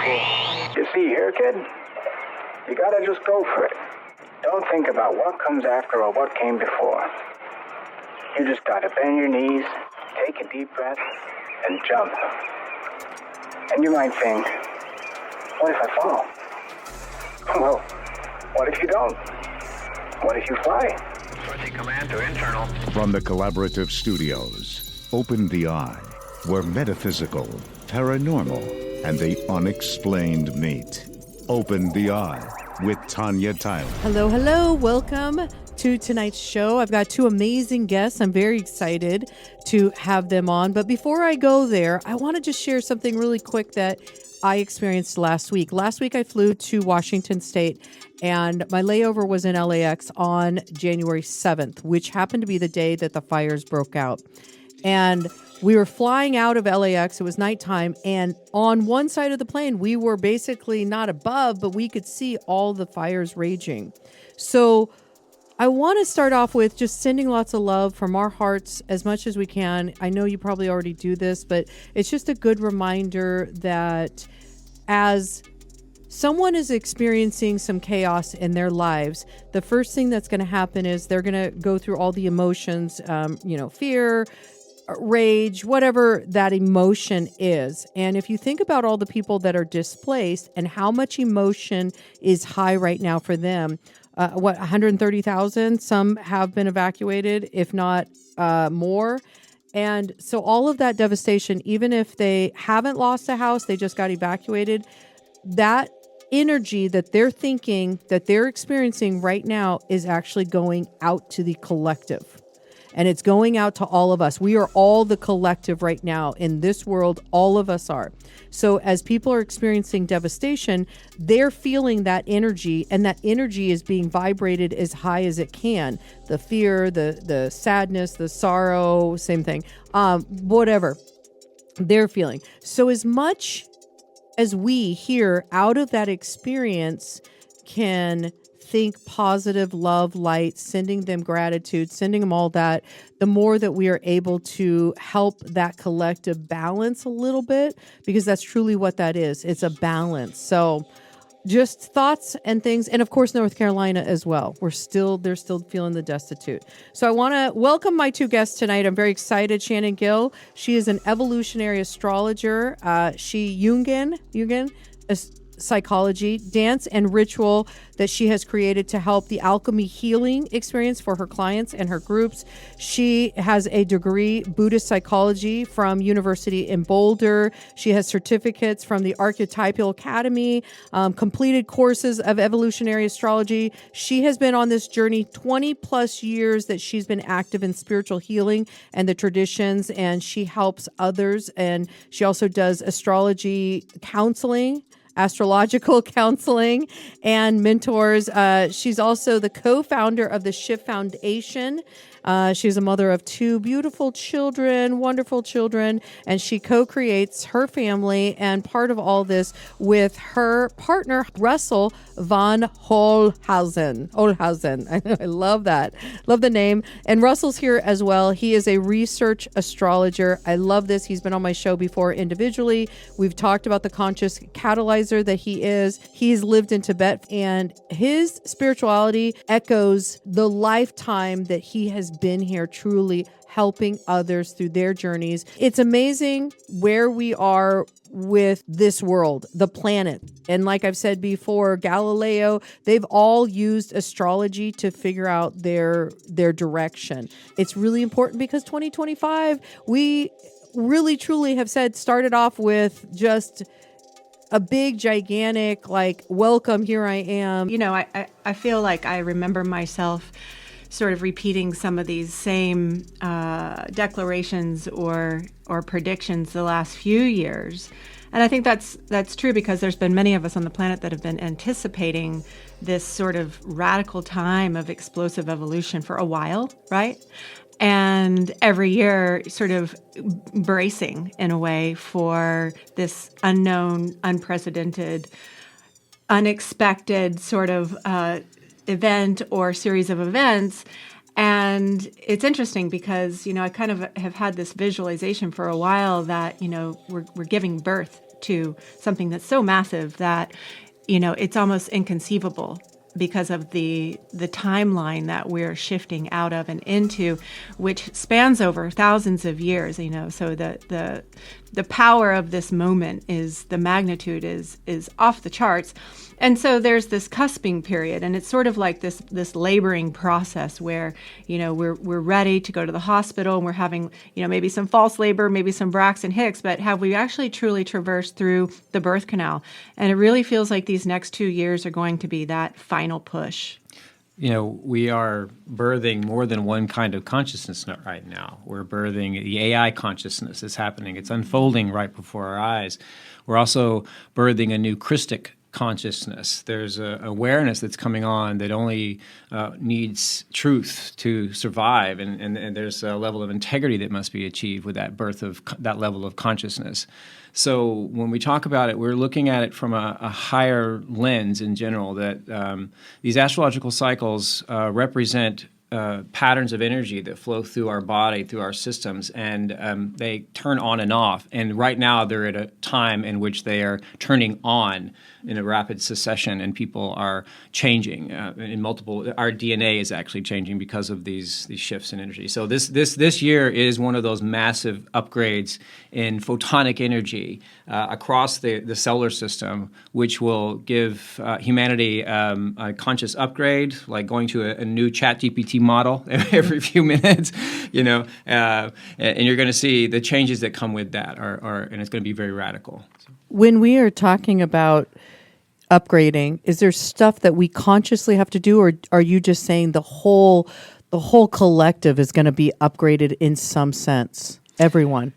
fire. You see here, kid? You gotta just go for it. Don't think about what comes after or what came before. You just gotta bend your knees, take a deep breath, and jump. And you might think, what if I fall? Well, what if you don't? What if you fly? Switching command to internal. From the Collaborative Studios, Open the Eye, where metaphysical, paranormal, and the unexplained meet. Open the Eye with Tanya Tyler. Hello, hello. Welcome to tonight's show. I've got two amazing guests. I'm very excited to have them on. But before I go there, I want to just share something really quick that I experienced last week. Last week, I flew to Washington State, and my layover was in LAX on January 7th, which happened to be the day that the fires broke out. And we were flying out of LAX. It was nighttime. And on one side of the plane, we were basically not above, but we could see all the fires raging. So I want to start off with just sending lots of love from our hearts as much as we can. I know you probably already do this, but it's just a good reminder that as someone is experiencing some chaos in their lives, the first thing that's going to happen is they're going to go through all the emotions, fear, rage, whatever that emotion is. And if you think about all the people that are displaced and how much emotion is high right now for them, 130,000, some have been evacuated, if not more. And so all of that devastation, even if they haven't lost a house, they just got evacuated, that energy that they're thinking, that they're experiencing right now is actually going out to the collective. And it's going out to all of us. We are all the collective right now in this world. All of us are. So as people are experiencing devastation, they're feeling that energy, and that energy is being vibrated as high as it can. The fear, the sadness, the sorrow, same thing, whatever they're feeling. So as much as we here out of that experience can think positive, love, light, sending them gratitude, sending them all that, the more that we are able to help that collective balance a little bit, because that's truly what that is. It's a balance. So just thoughts and things. And of course, North Carolina as well. They're still feeling the destitute. So I want to welcome my two guests tonight. I'm very excited. Shannon Gill. She is an evolutionary astrologer. She Jungian, psychology, dance, and ritual that she has created to help the alchemy healing experience for her clients and her groups. She has a degree, Buddhist psychology, from University in Boulder. She has certificates from the Archetypal Academy, completed courses of evolutionary astrology. She has been on this journey 20 plus years that she's been active in spiritual healing and the traditions, and she helps others. And she also does astrology counseling, astrological counseling, and mentors. She's also the co-founder of the Shift Foundation. She's a mother of two beautiful children, wonderful children, and she co-creates her family and part of all this with her partner, Russell von Ohlhausen. I love that. Love the name. And Russell's here as well. He is a research astrologer. I love this. He's been on my show before individually. We've talked about the conscious catalyzer that he is. He's lived in Tibet, and his spirituality echoes the lifetime that he has been here, truly helping others through their journeys. It's amazing where we are with this world, the planet. And like I've said before, Galileo, they've all used astrology to figure out their direction. It's really important because 2025, we really truly have said, started off with just a big, gigantic, welcome, here I am. You know, I feel like I remember myself sort of repeating some of these same declarations or predictions the last few years. And I think that's true because there's been many of us on the planet that have been anticipating this sort of radical time of explosive evolution for a while, right? And every year sort of bracing in a way for this unknown, unprecedented, unexpected sort of event or series of events. And it's interesting because, I kind of have had this visualization for a while that, we're giving birth to something that's so massive that, it's almost inconceivable because of the timeline that we're shifting out of and into, which spans over thousands of years. So the power of this moment the magnitude is off the charts. And so there's this cusping period, and it's sort of like this laboring process where, we're ready to go to the hospital, and we're having, maybe some false labor, maybe some Braxton Hicks, but have we actually truly traversed through the birth canal? And it really feels like these next 2 years are going to be that final push. We are birthing more than one kind of consciousness right now. We're birthing the AI consciousness. It's happening. It's unfolding right before our eyes. We're also birthing a new Christic consciousness. There's a awareness that's coming on that only needs truth to survive, and there's a level of integrity that must be achieved with that birth of that level of consciousness. So when we talk about it, we're looking at it from a higher lens in general, that these astrological cycles represent patterns of energy that flow through our body, through our systems, and they turn on and off. And right now they're at a time in which they are turning on in a rapid succession, and people are changing in multiple. Our DNA is actually changing because of these shifts in energy. So this year is one of those massive upgrades in photonic energy across the solar system, which will give humanity a conscious upgrade, like going to a new ChatGPT model every few minutes, and you're going to see the changes that come with that, and it's going to be very radical. When we are talking about upgrading, is there stuff that we consciously have to do, or are you just saying the whole collective is going to be upgraded in some sense? Everyone.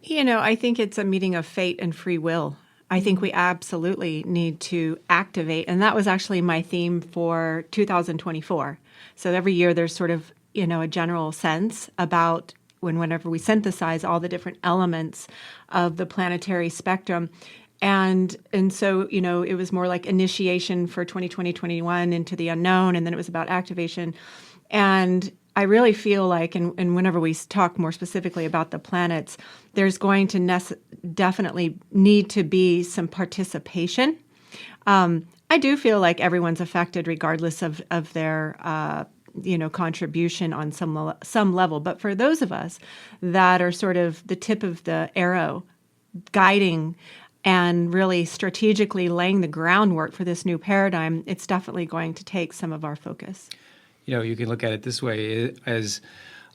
I think it's a meeting of fate and free will. I think we absolutely need to activate, and that was actually my theme for 2024. So every year there's sort of, a general sense about whenever we synthesize all the different elements of the planetary spectrum. And so, it was more like initiation for 2020-21 into the unknown, and then it was about activation. And I really feel like, and whenever we talk more specifically about the planets, there's going to definitely need to be some participation. I do feel like everyone's affected regardless of their contribution on some level. But for those of us that are sort of the tip of the arrow, guiding and really strategically laying the groundwork for this new paradigm, it's definitely going to take some of our focus. You can look at it this way as,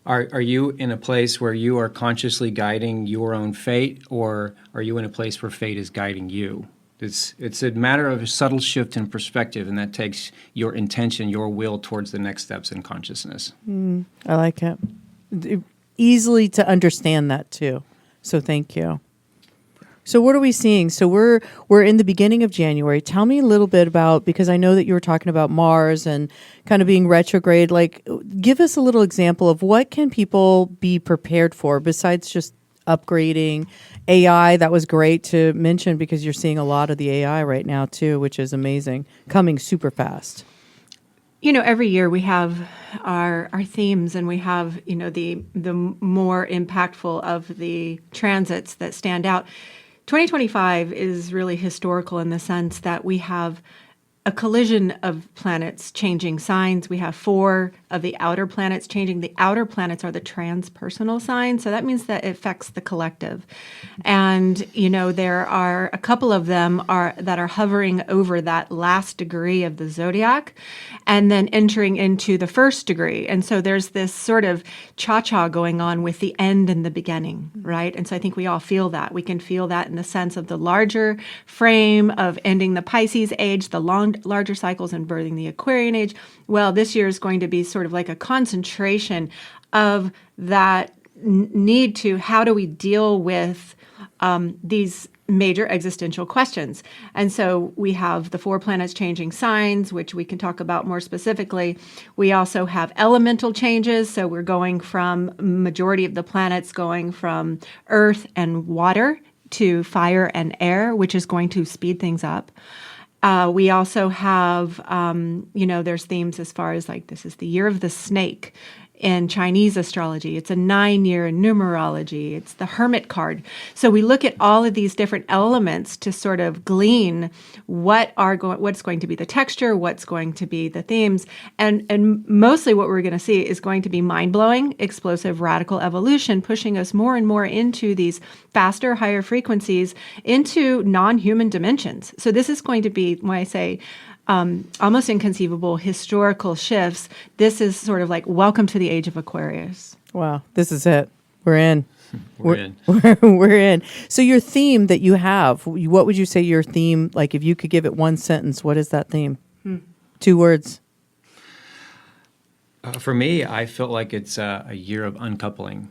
are you in a place where you are consciously guiding your own fate, or are you in a place where fate is guiding you? It's a matter of a subtle shift in perspective, and that takes your intention, your will towards the next steps in consciousness. I like it. Easily to understand that too. So thank you. So what are we seeing? So we're in the beginning of January. Tell me a little bit about, because I know that you were talking about Mars and kind of being retrograde. Like, give us a little example of what can people be prepared for besides just upgrading AI. That was great to mention because you're seeing a lot of the AI right now too, which is amazing, coming super fast. Every year we have our themes, and we have, the more impactful of the transits that stand out. 2025 is really historical in the sense that we have a collision of planets changing signs. We have 4 of the outer planets changing. The outer planets are the transpersonal signs, so that means that it affects the collective. And, there are a couple of them that are hovering over that last degree of the zodiac and then entering into the first degree. And so there's this sort of cha-cha going on with the end and the beginning, right? And so I think we all feel that. We can feel that in the sense of the larger frame of ending the Pisces age, the larger cycles, and birthing the Aquarian age. Well, this year is going to be sort of like a concentration of that need to, how do we deal with these major existential questions? And so we have the 4 planets changing signs, which we can talk about more specifically. We also have elemental changes. So we're going from majority of the planets going from earth and water to fire and air, which is going to speed things up. We also have, there's themes as far as like, this is the year of the snake. in Chinese astrology. It's a 9-year in numerology. It's the Hermit card. So we look at all of these different elements to sort of glean what's going to be the texture, what's going to be the themes, and mostly what we're going to see is going to be mind-blowing, explosive, radical evolution, pushing us more and more into these faster, higher frequencies, into non-human dimensions. So this is going to be, when I say almost inconceivable historical shifts, this is sort of like welcome to the age of Aquarius. Wow, this is it. We're in. We're in. We're in. So your theme that you have, what would you say your theme, like if you could give it one sentence, what is that theme? 2 words. For me, I feel like it's a year of uncoupling.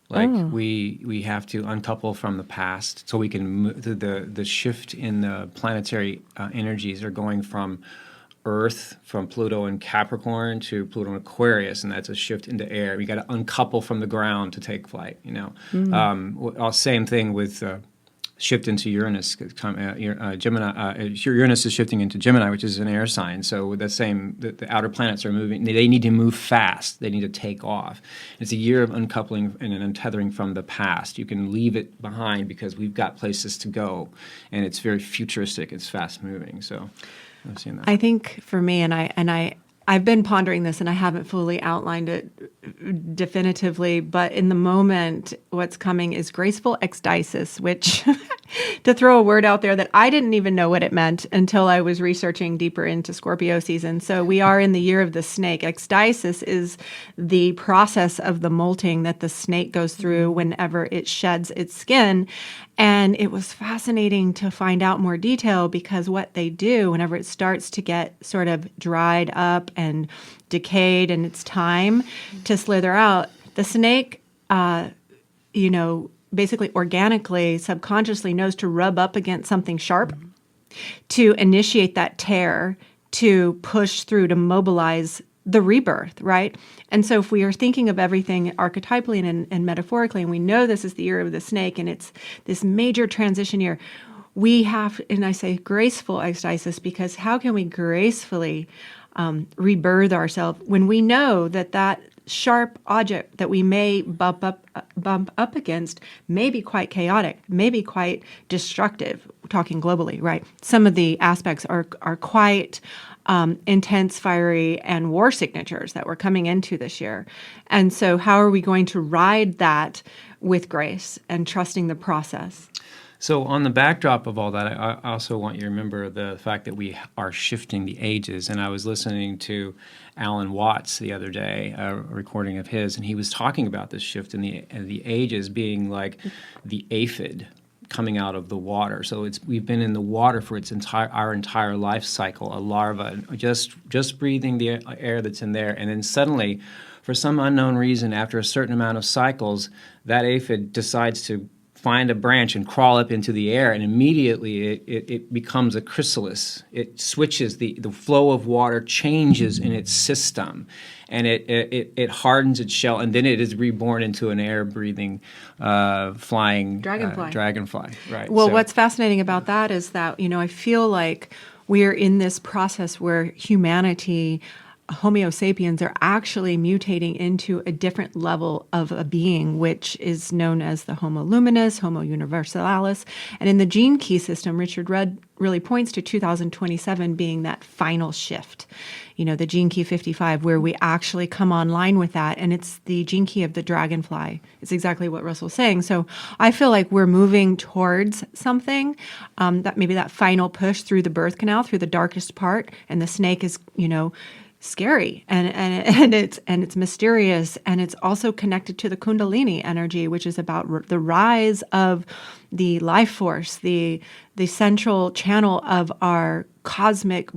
Like we have to uncouple from the past so we can move. The shift in the planetary energies are going from Earth, from Pluto and Capricorn to Pluto and Aquarius, and that's a shift into air. We got to uncouple from the ground to take flight. Same thing with shift into Uranus. Gemini. Uranus is shifting into Gemini, which is an air sign. So with the outer planets are moving. They need to move fast. They need to take off. It's a year of uncoupling and an untethering from the past. You can leave it behind because we've got places to go, and it's very futuristic. It's fast moving. So I've seen that. I think for me, I've been pondering this, and I haven't fully outlined it definitively, but in the moment, what's coming is graceful ecstasis, which, to throw a word out there that I didn't even know what it meant until I was researching deeper into Scorpio season. So we are in the year of the snake. Ecstasis is the process of the molting that the snake goes through whenever it sheds its skin. And it was fascinating to find out more detail, because what they do whenever it starts to get sort of dried up and decayed and it's time to slither out, the snake, basically organically, subconsciously knows to rub up against something sharp to initiate that tear, to push through, to mobilize the rebirth, right? And so if we are thinking of everything archetypally and metaphorically, and we know this is the year of the snake and it's this major transition year, we have, and I say graceful ecstasis, because how can we gracefully rebirth ourselves when we know that sharp object that we may bump up against may be quite chaotic, may be quite destructive, talking globally, right? Some of the aspects are quite intense, fiery, and war signatures that we're coming into this year. And so how are we going to ride that with grace and trusting the process? So on the backdrop of all that, I also want you to remember the fact that we are shifting the ages. And I was listening to Alan Watts the other day, a recording of his, and he was talking about this shift in the ages being like the aphid coming out of the water. So we've been in the water for our entire life cycle, a larva, just breathing the air that's in there, and then suddenly, for some unknown reason, after a certain amount of cycles, that aphid decides to find a branch and crawl up into the air, and immediately it becomes a chrysalis. It switches, the flow of water changes in its system, and it hardens its shell, and then it is reborn into an air-breathing, flying dragonfly. Right. Well, what's fascinating about that is that, I feel like we're in this process where humanity, Homo sapiens, are actually mutating into a different level of a being, which is known as the Homo luminous, Homo universalis. And in the gene key system, Richard Rudd really points to 2027 being that final shift. The gene key 55, where we actually come online with that. And it's the gene key of the dragonfly. It's exactly what Russell's saying. So I feel like we're moving towards something, that maybe that final push through the birth canal, through the darkest part. And the snake is, scary and it's mysterious, and it's also connected to the Kundalini energy, which is about the rise of the life force, the central channel of our cosmic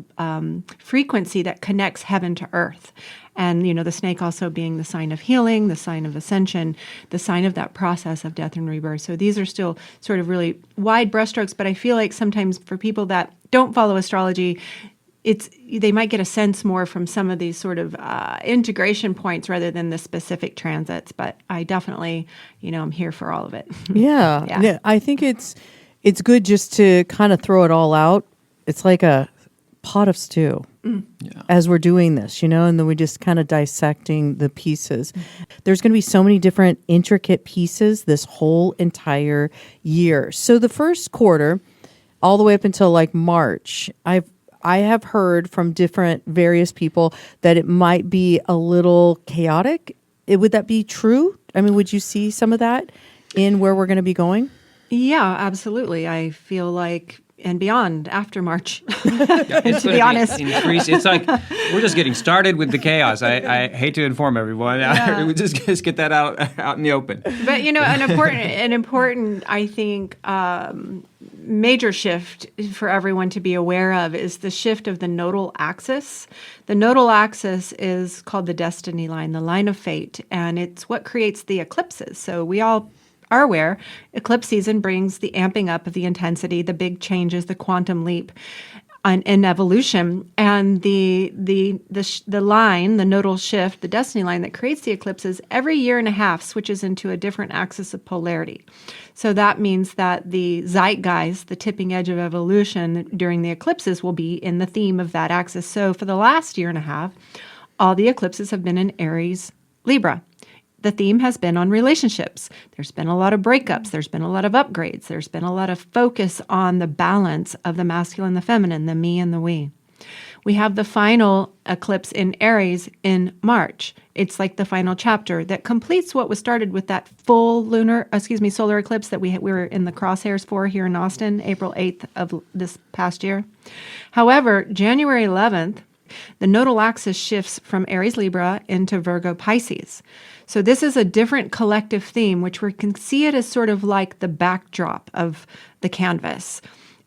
frequency that connects heaven to earth. And, the snake also being the sign of healing, the sign of ascension, the sign of that process of death and rebirth. So these are still sort of really wide brushstrokes, but I feel like sometimes for people that don't follow astrology, they might get a sense more from some of these sort of integration points rather than the specific transits. But I definitely, I'm here for all of it. Yeah. I think it's good just to kind of throw it all out. It's like a pot of stew. as we're doing this, and then we're just kind of dissecting the pieces. There's going to be so many different intricate pieces this whole entire year. So the first quarter, all the way up until like March, I have heard from different various people that it might be a little chaotic. Would that be true? I mean, would you see some of that in where we're going to be going? Yeah, absolutely. I feel like, and beyond after March, It's to be honest. It's like we're just getting started with the chaos. I hate to inform everyone. Yeah. We just get that out in the open. But an important, I think, major shift for everyone to be aware of is the shift of the nodal axis. The nodal axis is called the destiny line, the line of fate, and it's what creates the eclipses. So we all are aware eclipse season brings the amping up of the intensity, the big changes, the quantum leap in evolution, and the line, the nodal shift, the destiny line that creates the eclipses every year and a half switches into a different axis of polarity. So that means that the zeitgeist, the tipping edge of evolution during the eclipses, will be in the theme of that axis. So for the last year and a half, all the eclipses have been in Aries, Libra. The theme has been on relationships. There's been a lot of breakups. There's been a lot of upgrades. There's been a lot of focus on the balance of the masculine, the feminine, the me and the we. We have the final eclipse in Aries in March. It's like the final chapter that completes what was started with that full solar eclipse that we were in the crosshairs for here in Austin, April 8th of this past year. However, January 11th, the nodal axis shifts from Aries Libra into Virgo Pisces. So this is a different collective theme, which we can see it as sort of like the backdrop of the canvas.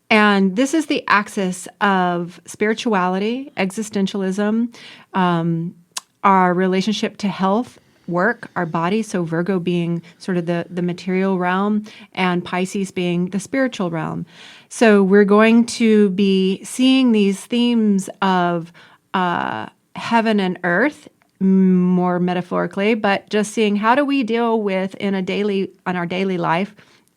And this is the axis of spirituality, existentialism, our relationship to health, work, our body. So Virgo being sort of the material realm and Pisces being the spiritual realm. So we're going to be seeing these themes of heaven and earth, more metaphorically, but just seeing how do we deal with on our daily life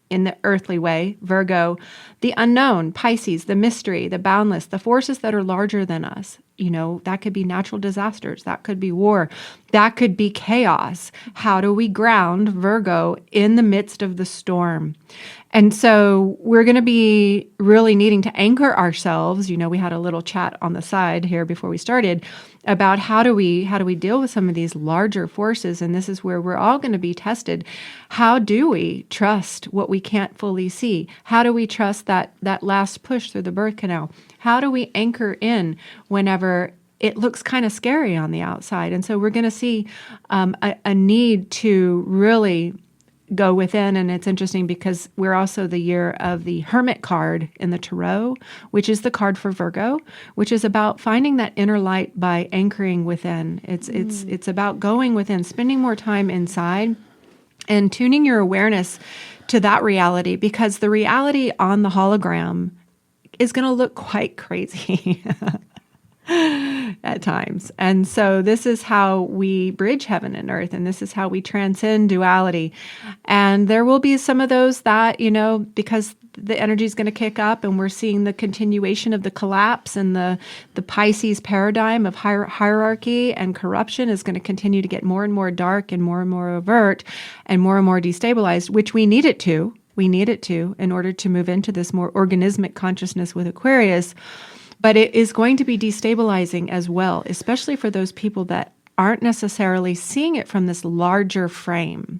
in the earthly way, Virgo, the unknown, Pisces, the mystery, the boundless, the forces that are larger than us. That could be natural disasters, that could be war, that could be chaos. How do we ground Virgo in the midst of the storm? And so we're going to be really needing to anchor ourselves. We had a little chat on the side here before we started about how do we deal with some of these larger forces, and this is where we're all going to be tested. How do we trust what we can't fully see? How do we trust that last push through the birth canal? How do we anchor in whenever it looks kind of scary on the outside? And so we're going to see a need to really go within. And it's interesting because we're also the year of the Hermit card in the Tarot, which is the card for Virgo, which is about finding that inner light by anchoring within. It's about going within, spending more time inside and tuning your awareness to that reality, because the reality on the hologram is going to look quite crazy at times. And so this is how we bridge heaven and earth, and this is how we transcend duality. And there will be some of those that, because the energy is going to kick up and we're seeing the continuation of the collapse, and the Pisces paradigm of hierarchy and corruption is going to continue to get more and more dark and more overt and more destabilized, which we need it to. We need it to in order to move into this more organismic consciousness with Aquarius. But it is going to be destabilizing as well, especially for those people that aren't necessarily seeing it from this larger frame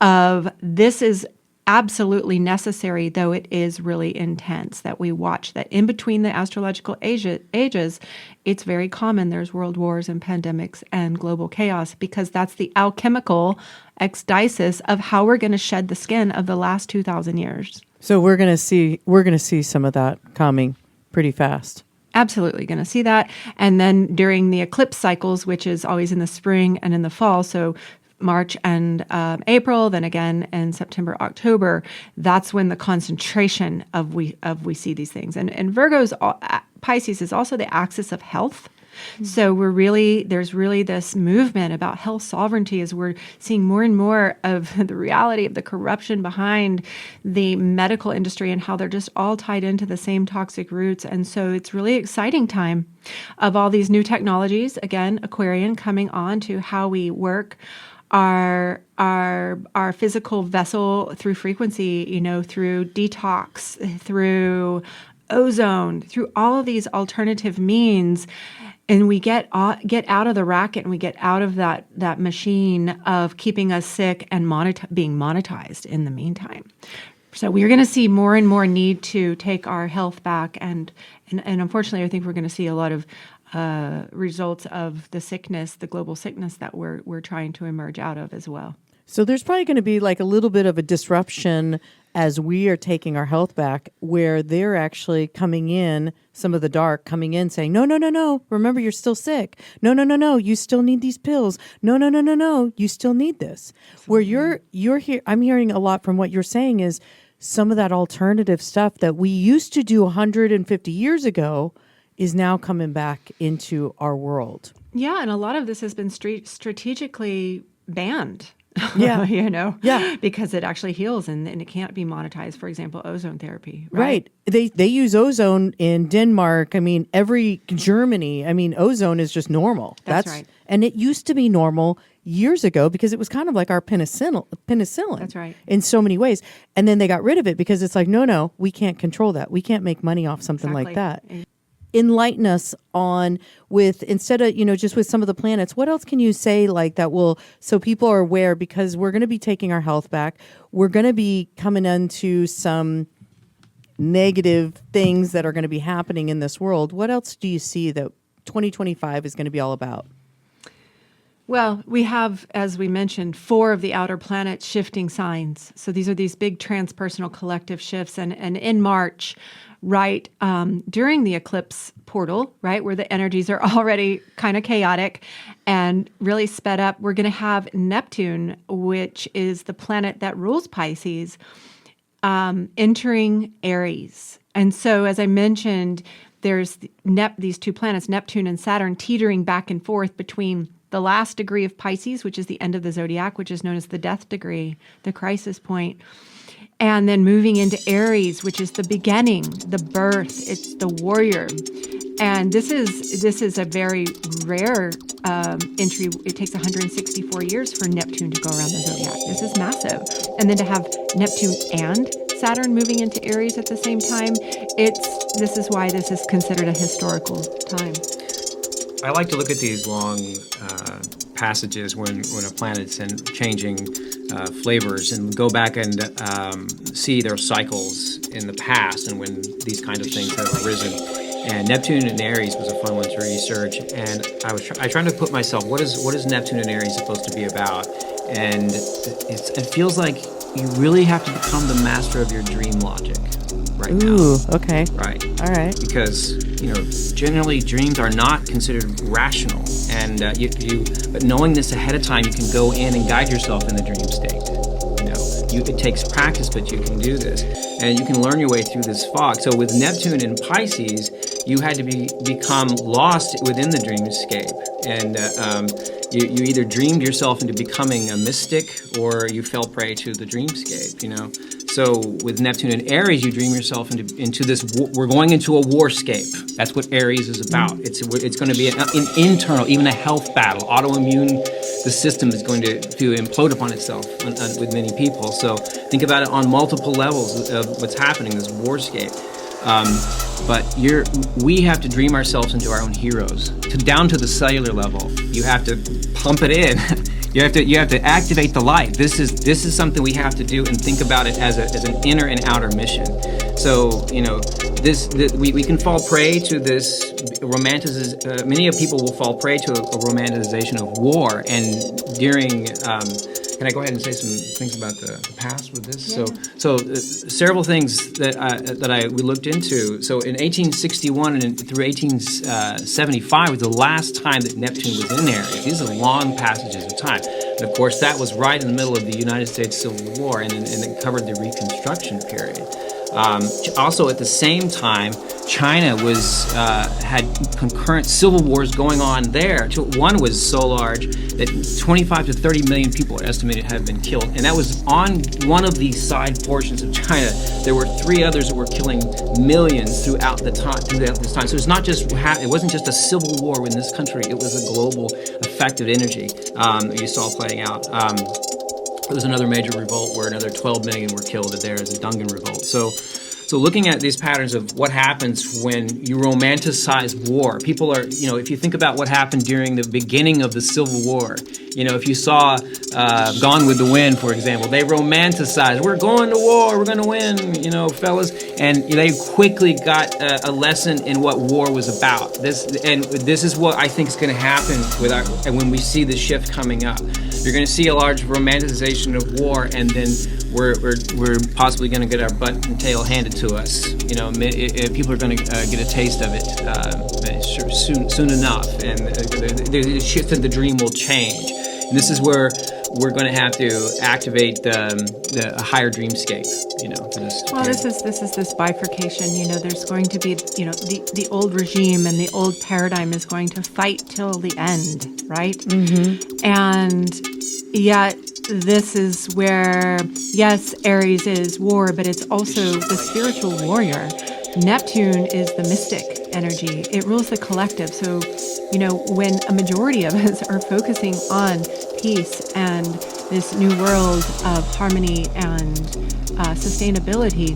of this is absolutely necessary, though it is really intense, that we watch that in between the astrological ages, it's very common there's world wars and pandemics and global chaos, because that's the alchemical ecdysis of how we're going to shed the skin of the last 2,000 years. So we're going to see some of that coming pretty fast. Absolutely going to see that. And then during the eclipse cycles, which is always in the spring and in the fall, so March and April, then again in September, October, that's when the concentration of we see these things. And Pisces is also the axis of health. So there's really this movement about health sovereignty as we're seeing more and more of the reality of the corruption behind the medical industry and how they're just all tied into the same toxic roots. And so it's really exciting time of all these new technologies, again, Aquarian, coming on to how we work our physical vessel through frequency, through detox, through ozone, through all of these alternative means, and we get out of the racket and we get out of that machine of keeping us sick and being monetized in the meantime. So we're going to see more and more need to take our health back, and unfortunately, I think we're going to see a lot of results of the global sickness that we're trying to emerge out of as well. So there's probably going to be like a little bit of a disruption as we are taking our health back, where they're actually coming in, some of the dark coming in saying, no, remember, you're still sick. No, you still need these pills. No, you still need this. Where you're here, I'm hearing a lot from what you're saying is some of that alternative stuff that we used to do 150 years ago is now coming back into our world. Yeah, and a lot of this has been strategically banned. Yeah. Yeah. Because it actually heals and it can't be monetized. For example, ozone therapy. Right. They use ozone in Denmark. I mean, Germany. I mean, ozone is just normal. That's right. And it used to be normal years ago because it was kind of like our penicillin. That's right. In so many ways. And then they got rid of it because it's like, no, we can't control that. We can't make money off something like that. Enlighten us on instead of, just with some of the planets, what else can you say like that so people are aware, because we're going to be taking our health back. We're going to be coming into some negative things that are going to be happening in this world. What else do you see that 2025 is going to be all about? Well, we have, as we mentioned, 4 of the outer planets shifting signs. So these are these big transpersonal collective shifts. And in March, right, during the eclipse portal, right, where the energies are already kind of chaotic and really sped up, we're going to have Neptune, which is the planet that rules Pisces, entering Aries. And so, as I mentioned, there's these 2 planets, Neptune and Saturn, teetering back and forth between the last degree of Pisces, which is the end of the zodiac, which is known as the death degree, the crisis point, and then moving into Aries, which is the beginning, the birth, it's the warrior. And this is a very rare entry. It takes 164 years for Neptune to go around the zodiac. This is massive. And then to have Neptune and Saturn moving into Aries at the same time, this is why this is considered a historical time. I like to look at these long passages when a planet's changing flavors and go back and see their cycles in the past and when these kind of things have arisen. And Neptune and Aries was a fun one to research. And I tried to put myself, what is Neptune and Aries supposed to be about? And it feels like you really have to become the master of your dream logic right now. Ooh, okay. Right. All right. Because, generally dreams are not considered rational. And but knowing this ahead of time, you can go in and guide yourself in the dream state. It takes practice, but you can do this. And you can learn your way through this fog. So with Neptune in Pisces, you had to become lost within the dreamscape. And you either dreamed yourself into becoming a mystic or you fell prey to the dreamscape, So with Neptune and Aries, you dream yourself into this, we're going into a warscape. That's what Aries is about. It's going to be an internal, even a health battle. Autoimmune, the system is going to implode upon itself with many people. So think about it on multiple levels of what's happening, this warscape. But we have to dream ourselves into our own heroes, down to the cellular level. You have to pump it in. You have to activate the light. This is something we have to do and think about it as an inner and outer mission. So we can fall prey to this romanticization. Many of people will fall prey to a romanticization of war. And during can I go ahead and say some things about the past with this? Yeah. So several things that we looked into. So in 1861 and through 1875 was the last time that Neptune was in Aries. These are long passages of time. And of course, that was right in the middle of the United States Civil War, and it covered the Reconstruction period. Also, at the same time, China had concurrent civil wars going on there. One was so large that 25 to 30 million people are estimated to have been killed, and that was on one of the side portions of China. There were 3 others that were killing millions throughout this time. So it's not just it wasn't just a civil war in this country; it was a global effective energy you saw playing out. There was another major revolt where another 12 million were killed there as a Dungan revolt. So looking at these patterns of what happens when you romanticize war, people are, if you think about what happened during the beginning of the Civil War, if you saw Gone with the Wind, for example, they romanticized, we're going to war, we're going to win, fellas. And they quickly got a lesson in what war was about. This is what I think is going to happen when we see the shift coming up. You're going to see a large romanticization of war, and then we're possibly going to get our butt and tail handed to us. People are going to get a taste of it soon enough, and the shift in the dream will change. And this is where we're going to have to activate the higher dreamscape. For this. Well, this is this bifurcation. There's going to be the old regime and the old paradigm is going to fight till the end, right? Mm-hmm. And yet this is where, yes, Aries is war, but it's also the spiritual warrior. Neptune is the mystic energy. It rules the collective. So, when a majority of us are focusing on peace and this new world of harmony and sustainability,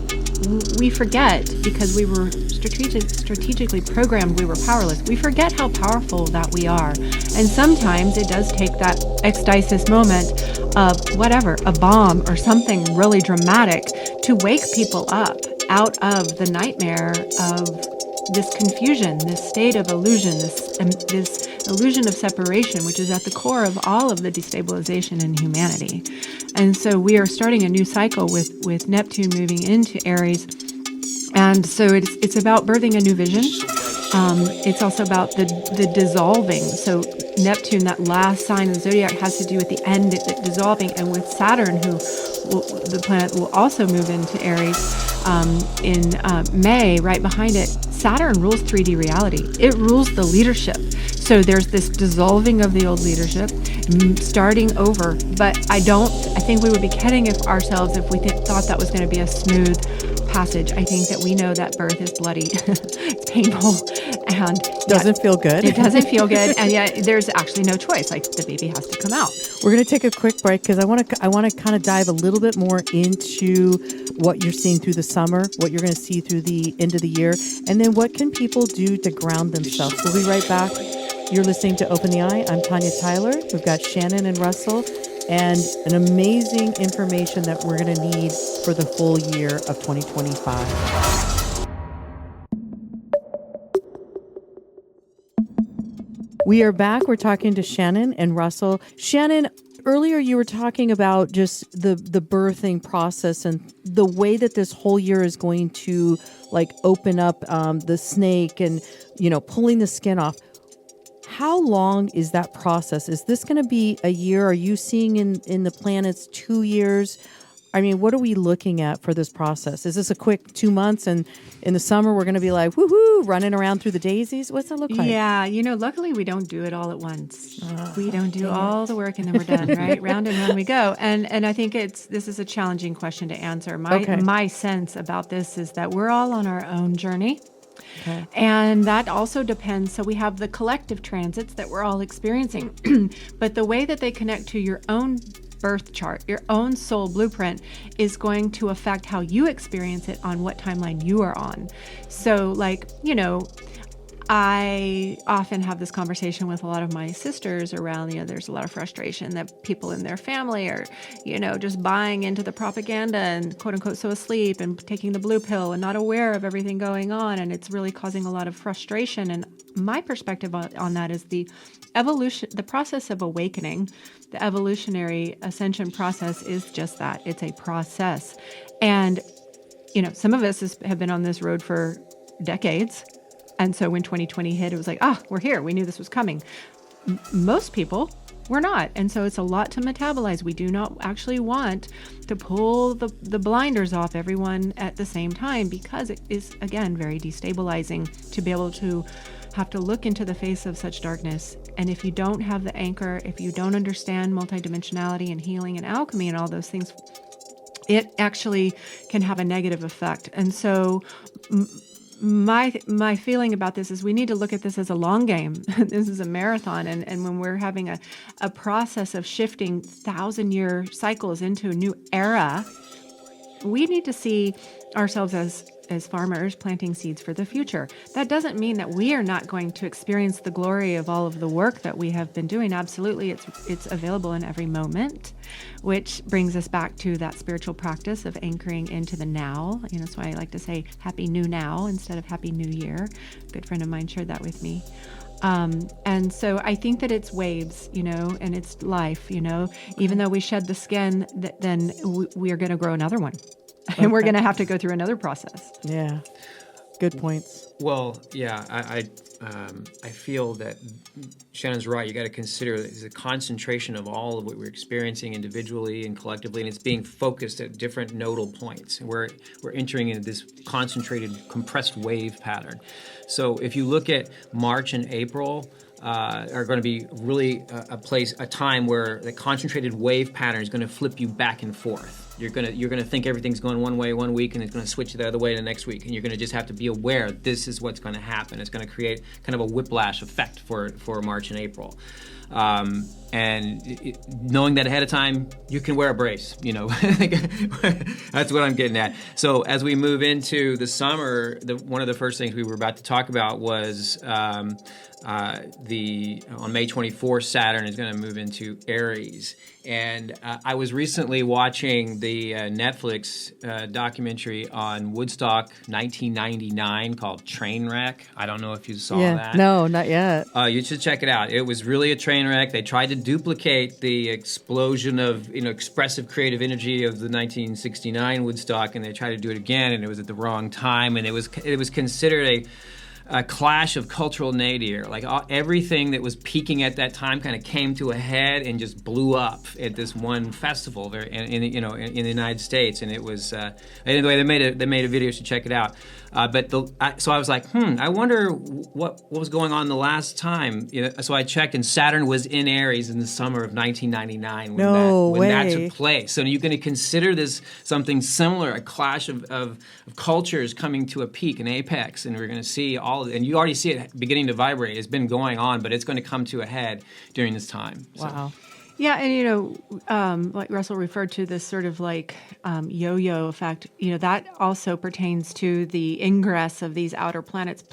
we forget, because we were strategically programmed, we were powerless. We forget how powerful that we are. And sometimes it does take that ecstasis moment of whatever, a bomb or something really dramatic to wake people up out of the nightmare of this confusion, this state of illusion, this illusion of separation, which is at the core of all of the destabilization in humanity. And so we are starting a new cycle with Neptune moving into Aries. And so it's about birthing a new vision. It's also about the dissolving. So Neptune, that last sign of the zodiac, has to do with the end, the dissolving. And with Saturn, the planet will also move into Aries in May, right behind it. Saturn rules 3D reality. It rules the leadership. So there's this dissolving of the old leadership, starting over. But I think we would be kidding ourselves if we thought that was going to be a smooth passage. I think that we know that birth is bloody. It's painful and doesn't feel good. It doesn't feel good, and yet there's actually no choice. Like, the baby has to come out. We're going to take a quick break because I want to kind of dive a little bit more into what you're seeing through the summer, what you're going to see through the end of the year, and then what can people do to ground themselves. We'll be right back. You're listening to Open the Eye. I'm Tanya Tyler. We've got Shannon and Russell, and an amazing information that we're going to need for the full year of 2025. We are back. We're talking to Shannon and Russell. Shannon, earlier you were talking about just the birthing process and the way that this whole year is going to open up the snake and, pulling the skin off. How long is that process? Is this going to be a year? Are you seeing in the planets 2 years? I mean, what are we looking at for this process? Is this a quick 2 months, and in the summer we're going to be like, woohoo, running around through the daisies? What's that look like? Yeah, luckily we don't do it all at once. We don't do all the work and then we're done, right? Round and round we go. And I think this is a challenging question to answer. My sense about this is that we're all on our own journey. Okay. And that also depends. So we have the collective transits that we're all experiencing, but the way that they connect to your own birth chart, your own soul blueprint, is going to affect how you experience it on what timeline you are on. So I often have this conversation with a lot of my sisters around, there's a lot of frustration that people in their family are, just buying into the propaganda and quote unquote so asleep and taking the blue pill and not aware of everything going on. And it's really causing a lot of frustration. And my perspective on that is the process of awakening, the evolutionary ascension process is just that. It's a process. And, some of us have been on this road for decades. And so when 2020 hit, it was like, we're here. We knew this was coming. Most people we're not. And so it's a lot to metabolize. We do not actually want to pull the blinders off everyone at the same time, because it is, again, very destabilizing to be able to have to look into the face of such darkness. And if you don't have the anchor, if you don't understand multidimensionality and healing and alchemy and all those things, it actually can have a negative effect. And so my feeling about this is we need to look at this as a long game. This is a marathon. And when we're having a process of shifting 1,000-year cycles into a new era, we need to see ourselves as farmers planting seeds for the future. That doesn't mean that we are not going to experience the glory of all of the work that we have been doing. Absolutely, it's available in every moment, which brings us back to that spiritual practice of anchoring into the now. That's why I like to say Happy New Now instead of Happy New Year. A good friend of mine shared that with me. And so I think that it's waves, and it's life, even though we shed the skin, then we are going to grow another one. Okay. And we're going to have to go through another process. Yeah. Good points. Well, yeah, I feel that Shannon's right. You got to consider the concentration of all of what we're experiencing individually and collectively, and it's being focused at different nodal points. And we're entering into this concentrated, compressed wave pattern. So if you look at March and April, are going to be really a time where the concentrated wave pattern is going to flip you back and forth. You're going to think everything's going one way one week, and it's going to switch the other way the next week, and you're going to just have to be aware this is what's going to happen. It's going to create kind of a whiplash effect for March and April. Knowing that ahead of time, you can wear a brace, That's what I'm getting at. So as we move into the summer, one of the first things we were about to talk about was on May 24th, Saturn is going to move into Aries. And I was recently watching the Netflix documentary on Woodstock 1999 called Trainwreck. I don't know if you saw that. No, not yet. You should check it out. It was really a train wreck. They tried to duplicate the explosion of expressive creative energy of the 1969 Woodstock, and they tried to do it again, and it was at the wrong time, and it was considered a clash of cultural nadir. Like everything that was peaking at that time kind of came to a head and just blew up at this one festival in the United States. And it was anyway. They made a video to check it out. So I was like, I wonder what was going on the last time. So I checked, and Saturn was in Aries in the summer of 1999 when that took place. So you're going to consider this something similar, a clash of cultures coming to a peak, an apex, and we're going to see and you already see it beginning to vibrate. It's been going on, but it's going to come to a head during this time. Wow. So. Yeah, and like Russell referred to, this sort of like yo-yo effect, that also pertains to the ingress of these outer planets,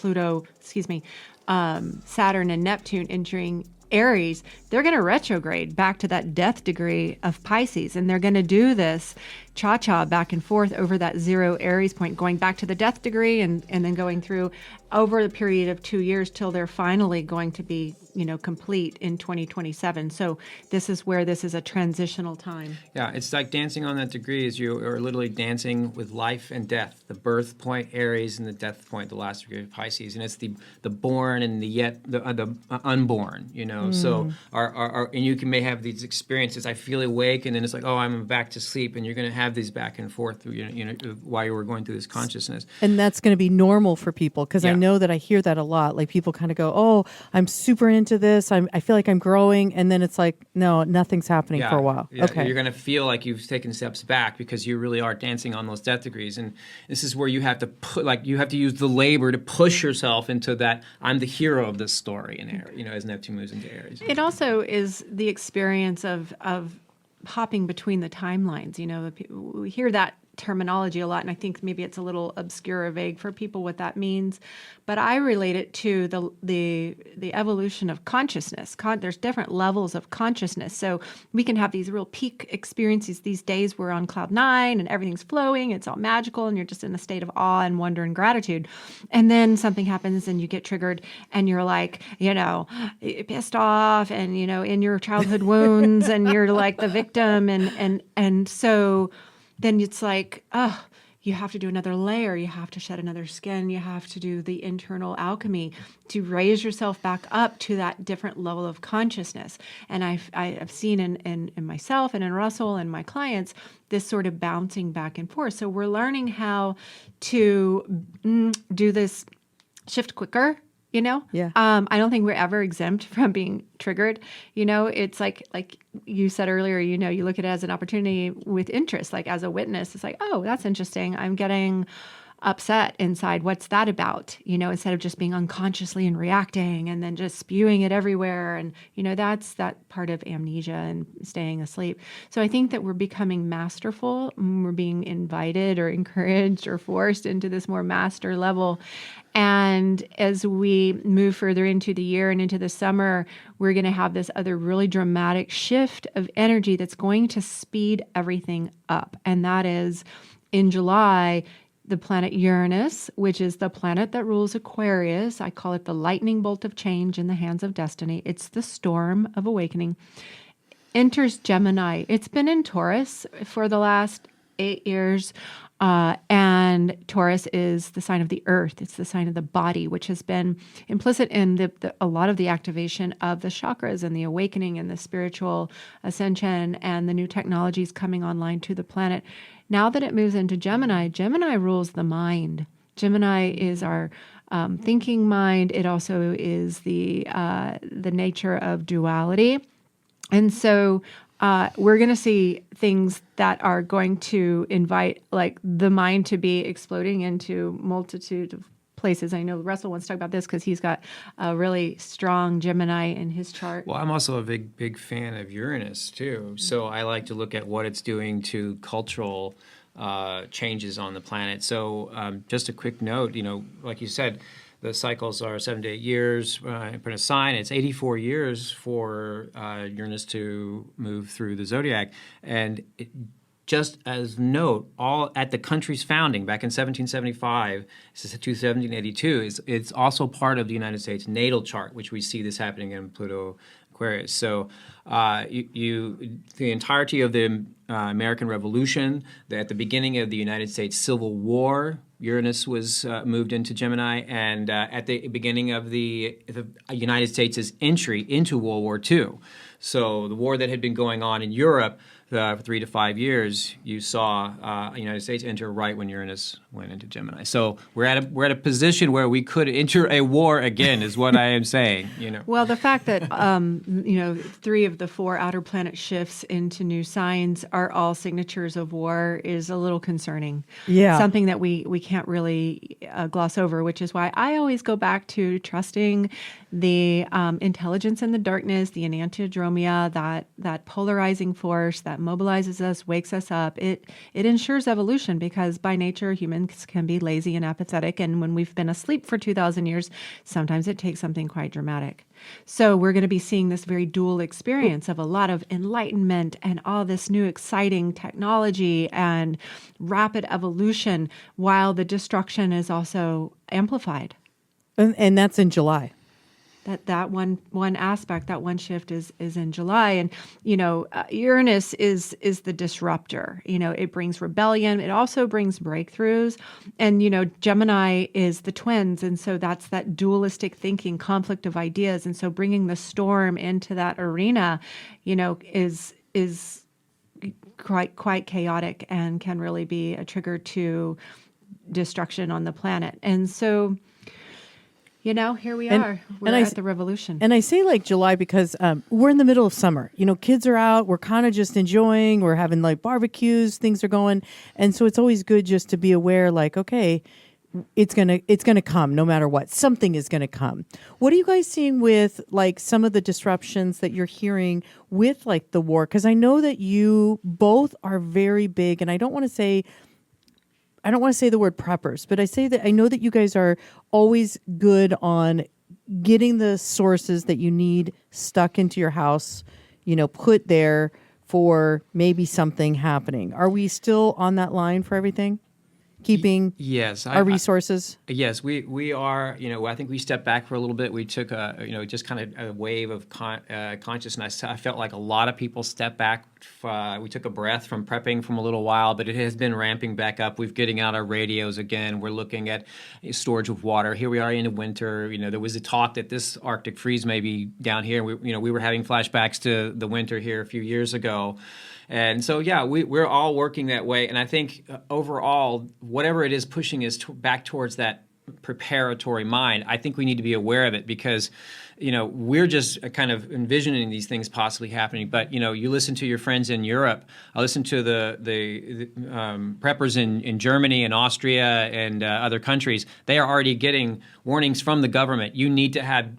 Saturn and Neptune entering Aries. They're going to retrograde back to that death degree of Pisces, and they're going to do this cha-cha back and forth over that 0 Aries point, going back to the death degree and then going through over the period of 2 years till they're finally going to be, complete in 2027. So this is where this is a transitional time. Yeah, it's like dancing on that degree is you are literally dancing with life and death, the birth point Aries and the death point, the last degree of Pisces. And it's the born and the unborn, So and you may have these experiences. I feel awake, and then it's like, oh, I'm back to sleep, and you're going to have these back and forth while you were going through this consciousness. And that's going to be normal for people, because I know that I hear that a lot. Like people kind of go, oh, I'm super into this. I feel like I'm growing. And then it's like, no, nothing's happening for a while. Yeah. Okay. You're going to feel like you've taken steps back because you really are dancing on those death degrees. And this is where you have to you have to use the labor to push yourself into that. I'm the hero of this story in Aries, as Neptune moves into Aries. It also is the experience of hopping between the timelines. We hear that terminology a lot, and I think maybe it's a little obscure or vague for people what that means. But I relate it to the evolution of consciousness. There's different levels of consciousness. So we can have these real peak experiences. These days we're on cloud 9 and everything's flowing. It's all magical, and you're just in a state of awe and wonder and gratitude. And then something happens and you get triggered, and you're like, pissed off, and in your childhood wounds, and you're like the victim, and so then it's like, you have to do another layer. You have to shed another skin. You have to do the internal alchemy to raise yourself back up to that different level of consciousness. And I've seen in myself and in Russell and my clients this sort of bouncing back and forth. So we're learning how to do this shift quicker. Yeah. I don't think we're ever exempt from being triggered. It's like you said earlier, you look at it as an opportunity with interest, like as a witness. It's like, oh, that's interesting. I'm getting upset inside. What's that about? Instead of just being unconsciously and reacting and then just spewing it everywhere. And, that's that part of amnesia and staying asleep. So I think that we're becoming masterful. We're being invited or encouraged or forced into this more master level. And as we move further into the year and into the summer, we're going to have this other really dramatic shift of energy that's going to speed everything up. And that is in July, the planet Uranus, which is the planet that rules Aquarius. I call it the lightning bolt of change in the hands of destiny. It's the storm of awakening. Enters Gemini. It's been in Taurus for the last 8 years. And Taurus is the sign of the earth. It's the sign of the body, which has been implicit in a lot of the activation of the chakras and the awakening and the spiritual ascension and the new technologies coming online to the planet. Now that it moves into Gemini, Gemini rules the mind. Gemini is our thinking mind. It also is the nature of duality. And so we're going to see things that are going to invite like the mind to be exploding into multitude of places. I know Russell wants to talk about this because he's got a really strong Gemini in his chart. Well, I'm also a big fan of Uranus too. So I like to look at what it's doing to cultural changes on the planet. So just a quick note, like you said, the cycles are 7 to 8 years. Put a sign. It's 84 years for Uranus to move through the zodiac. And just as note, all at the country's founding back in 1775 to 1782, it's also part of the United States natal chart, which we see this happening in Pluto Aquarius. So the entirety of the American Revolution, at the beginning of the United States Civil War, Uranus was moved into Gemini, and at the beginning of the United States' entry into World War II. So the war that had been going on in Europe for 3 to 5 years, you saw the United States enter right when Uranus went into Gemini. So we're at a position where we could enter a war again, is what I am saying. Well, the fact that 3 of the 4 outer planet shifts into new signs are all signatures of war is a little concerning. Yeah, something that we can't really gloss over, which is why I always go back to trusting the intelligence in the darkness, the enantiodromia, that polarizing force that mobilizes us, wakes us up. It ensures evolution because by nature humans can be lazy and apathetic, and when we've been asleep for 2,000 years, sometimes it takes something quite dramatic. So we're going to be seeing this very dual experience of a lot of enlightenment and all this new exciting technology and rapid evolution, while the destruction is also amplified. And that's in July. That one aspect, that one shift is in July. And, Uranus is the disruptor. It brings rebellion. It also brings breakthroughs. And, Gemini is the twins. And so that's that dualistic thinking, conflict of ideas. And so bringing the storm into that arena, is quite chaotic and can really be a trigger to destruction on the planet. And so, here we are. We're at the revolution. And I say like July because we're in the middle of summer. Kids are out. We're kind of just enjoying. We're having like barbecues. Things are going. And so it's always good just to be aware like, okay, it's gonna come no matter what. Something is going to come. What are you guys seeing with like some of the disruptions that you're hearing with like the war? Because I know that you both are very big, and I don't want to say the word preppers, but I know that you guys are always good on getting the sources that you need stuck into your house, put there for maybe something happening. Are we still on that line for everything? Keeping our resources? Yes, we are. I think we stepped back for a little bit. We took just kind of a wave of consciousness. I felt like a lot of people stepped back we took a breath from prepping from a little while, but it has been ramping back up. We're getting out our radios again. We're looking at storage of water. Here we are in the winter. There was a talk that this Arctic freeze may be down here. We were having flashbacks to the winter here a few years ago. And so, yeah, we're all working that way. And I think overall, whatever it is pushing us back towards that preparatory mind, I think we need to be aware of it because, we're just kind of envisioning these things possibly happening. But, you listen to your friends in Europe. I listen to the preppers in Germany and Austria and other countries. They are already getting warnings from the government. You need to have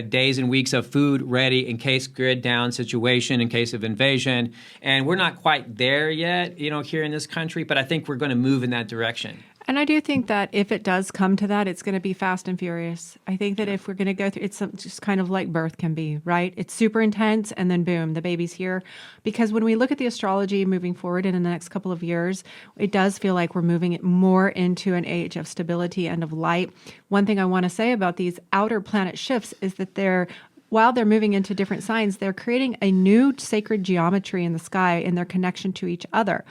days and weeks of food ready in case grid down situation, in case of invasion. And we're not quite there yet, here in this country, but I think we're going to move in that direction. And I do think that if it does come to that, it's going to be fast and furious. I think that if we're going to go through, it's just kind of like birth can be, right? It's super intense and then boom, the baby's here. Because when we look at the astrology moving forward in the next couple of years, it does feel like we're moving it more into an age of stability and of light. One thing I want to say about these outer planet shifts is that while they're moving into different signs, they're creating a new sacred geometry in the sky in their connection to each other.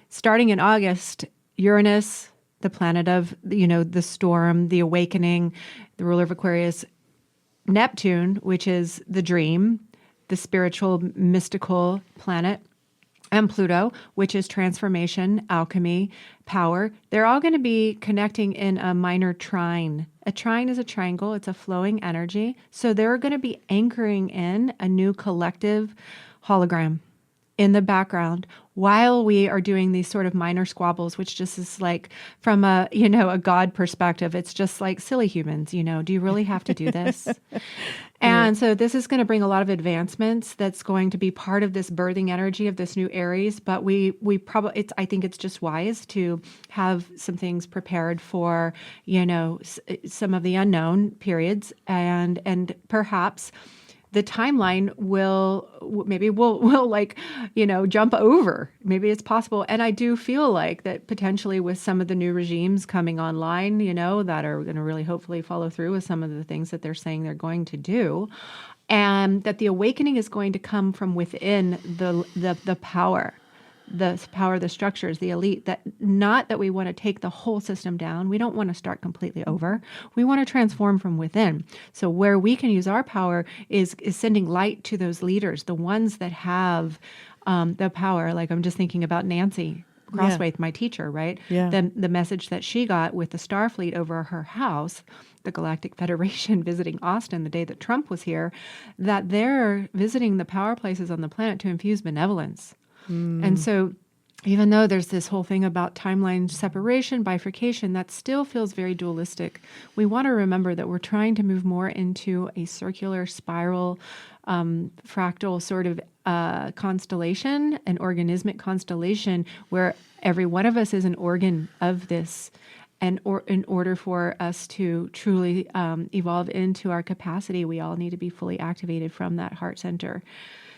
Starting in August, Uranus, the planet of, the storm, the awakening, the ruler of Aquarius, Neptune, which is the dream, the spiritual, mystical planet, and Pluto, which is transformation, alchemy, power. They're all going to be connecting in a minor trine. A trine is a triangle. It's a flowing energy. So they're going to be anchoring in a new collective hologram in the background while we are doing these sort of minor squabbles, which just is like from a God perspective, it's just like silly humans, do you really have to do this? And so this is going to bring a lot of advancements that's going to be part of this birthing energy of this new Aries, but we probably, I think it's just wise to have some things prepared for, some of the unknown periods and perhaps the timeline will jump over. Maybe it's possible. And I do feel like that potentially with some of the new regimes coming online, that are going to really hopefully follow through with some of the things that they're saying they're going to do. And that the awakening is going to come from within the power. The power of the structures, the elite, that not that we want to take the whole system down. We don't want to start completely over. We want to transform from within. So where we can use our power is sending light to those leaders, the ones that have the power. Like I'm just thinking about Nancy Crosswaith, my teacher, right? Yeah. The message that she got with the Starfleet over her house, the Galactic Federation visiting Austin the day that Trump was here, that they're visiting the power places on the planet to infuse benevolence. And so even though there's this whole thing about timeline separation, bifurcation, that still feels very dualistic. We want to remember that we're trying to move more into a circular spiral, fractal sort of constellation, an organismic constellation where every one of us is an organ of this. And in order for us to truly evolve into our capacity, we all need to be fully activated from that heart center.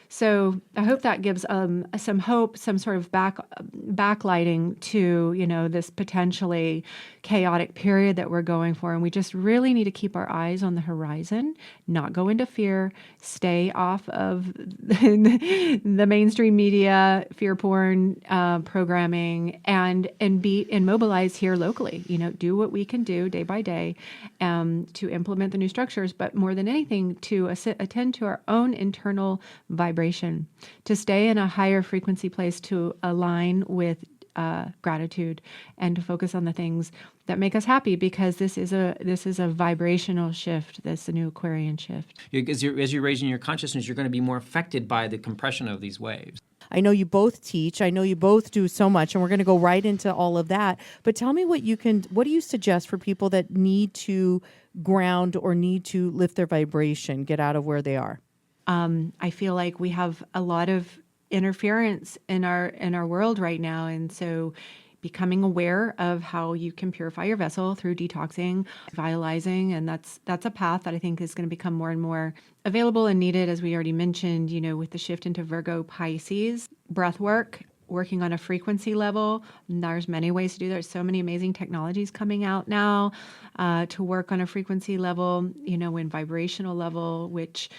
So I hope that gives some hope, some sort of backlighting to, this potentially chaotic period that we're going for. And we just really need to keep our eyes on the horizon, not go into fear, stay off of the mainstream media, fear porn programming, and mobilize here locally. Do what we can do day by day to implement the new structures, but more than anything, to attend to our own internal vibration, to stay in a higher frequency place, to align with gratitude, and to focus on the things that make us happy, because this is a vibrational shift. That's a new Aquarian shift. As you're raising your consciousness, you're going to be more affected by the compression of these waves. I know you both teach. I know you both do so much, and we're going to go right into all of that. But tell me what do you suggest for people that need to ground or need to lift their vibration, get out of where they are? I feel like we have a lot of interference in our world right now, and so becoming aware of how you can purify your vessel through detoxing, vitalizing, and that's a path that I think is going to become more and more available and needed, as we already mentioned, with the shift into Virgo Pisces. Breath work, working on a frequency level. There's many ways to do that. There's so many amazing technologies coming out now to work on a frequency level, and vibrational level, which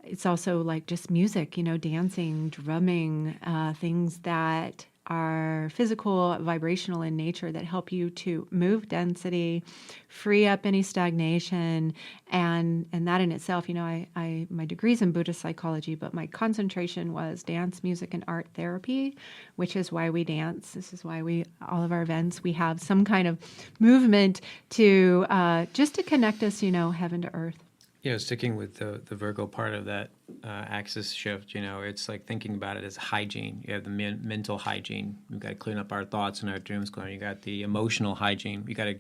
It's also like just music, dancing, drumming, things that are physical, vibrational in nature that help you to move density, free up any stagnation, and that in itself, I my degree's in Buddhist psychology, but my concentration was dance, music, and art therapy, which is why we dance. This is why all of our events, we have some kind of movement to just to connect us, heaven to earth. Sticking with the Virgo part of that axis shift, it's like thinking about it as hygiene. You have the mental hygiene. We've got to clean up our thoughts and our doom scrolling. You got the emotional hygiene. You got to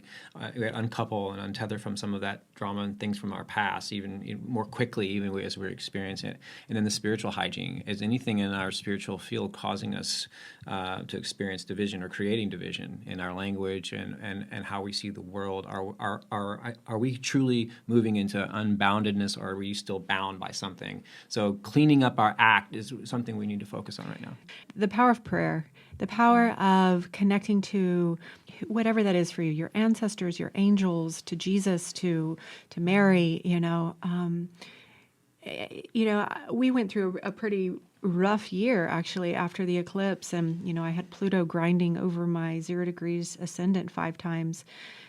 uncouple and untether from some of that drama and things from our past, even more quickly, even as we're experiencing it. And then the spiritual hygiene. Is anything in our spiritual field causing us to experience division or creating division in our language and how we see the world? Are we truly moving into unboundedness, or are we still bound by something? So cleaning up our act is something we need to focus on right now. The power of prayer, the power of connecting to whatever that is for you, your ancestors, your angels, to Jesus, to Mary, we went through a pretty rough year actually after the eclipse, and I had Pluto grinding over my 0 degrees ascendant 5 times.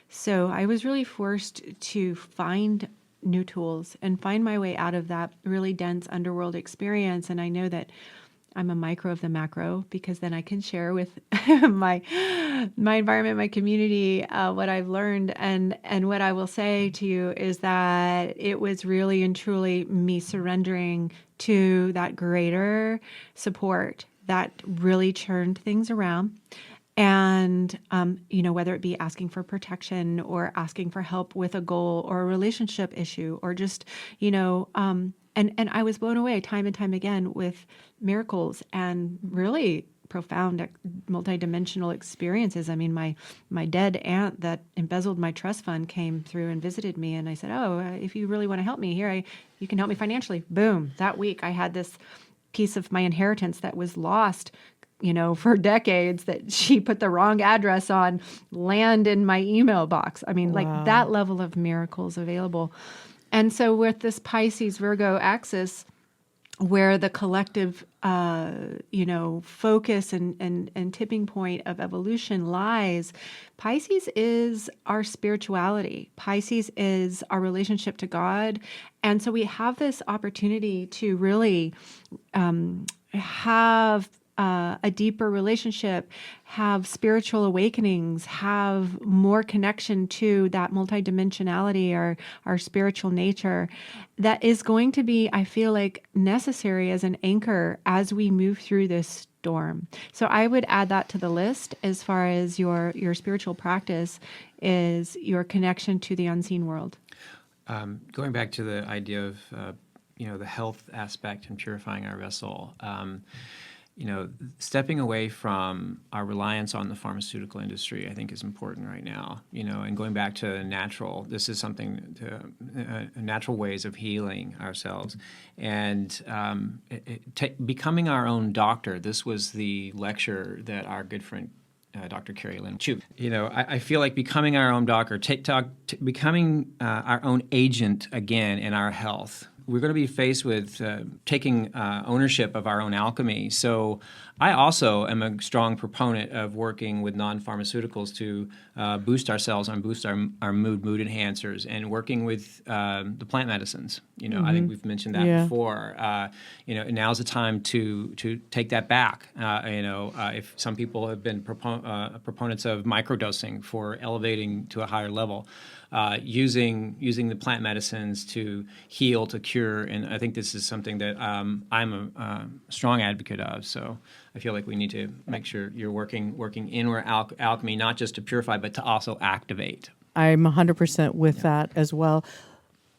So I was really forced to find new tools and find my way out of that really dense underworld experience. And I know that I'm a micro of the macro, because then I can share with my environment, my community, what I've learned. And what I will say to you is that it was really and truly me surrendering to that greater support that really turned things around. And, whether it be asking for protection or asking for help with a goal or a relationship issue, or just, and I was blown away time and time again with miracles and really profound multidimensional experiences. I mean, my dead aunt that embezzled my trust fund came through and visited me, and I said, if you really want to help me here, you can help me financially. Boom. That week I had this piece of my inheritance that was lost for decades, that she put the wrong address on, land in my email box. I mean, wow. Like that level of miracles available. And so with this Pisces Virgo axis, where the collective, focus and tipping point of evolution lies, Pisces is our spirituality. Pisces is our relationship to God. And so we have this opportunity to really have a deeper relationship, have spiritual awakenings, have more connection to that multidimensionality, our spiritual nature, that is going to be, I feel like, necessary as an anchor as we move through this storm. So I would add that to the list as far as your spiritual practice is your connection to the unseen world. Going back to the idea of, the health aspect and purifying our vessel, stepping away from our reliance on the pharmaceutical industry, I think, is important right now. And going back to natural, this is something natural ways of healing ourselves, and becoming our own doctor. This was the lecture that our good friend Dr. Carrie Lynn Chu. I feel like becoming our own doctor, becoming our own agent again in our health. We're going to be faced with taking ownership of our own alchemy. So I also am a strong proponent of working with non-pharmaceuticals to boost ourselves and boost our mood enhancers, and working with the plant medicines. I think we've mentioned that before. Now's the time to take that back. If some people have been proponents of microdosing for elevating to a higher level, using the plant medicines to heal, to cure, and I think this is something that I'm a strong advocate of. So I feel like we need to make sure you're working inward alchemy, not just to purify, but to also activate. I'm 100% with that as well.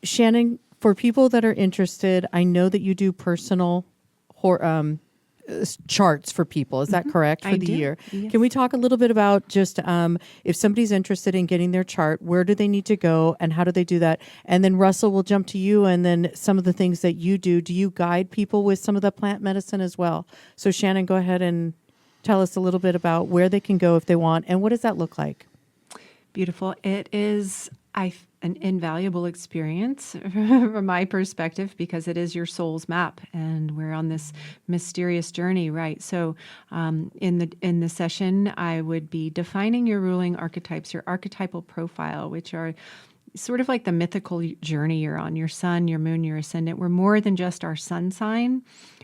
Shannon, for people that are interested, I know that you do personal charts for people. Is that correct? For the year. Yes. Can we talk a little bit about just if somebody's interested in getting their chart, where do they need to go and how do they do that? And then Russell, will jump to you, and then some of the things that you do. Do you guide people with some of the plant medicine as well? So Shannon, go ahead and tell us a little bit about where they can go if they want, and what does that look like? Beautiful. It is, an invaluable experience from my perspective, because it is your soul's map, and we're on this mysterious journey, right? So, in the session, I would be defining your ruling archetypes, your archetypal profile, which are sort of like the mythical journey you're on, your sun, your moon, your ascendant. We're more than just our sun sign.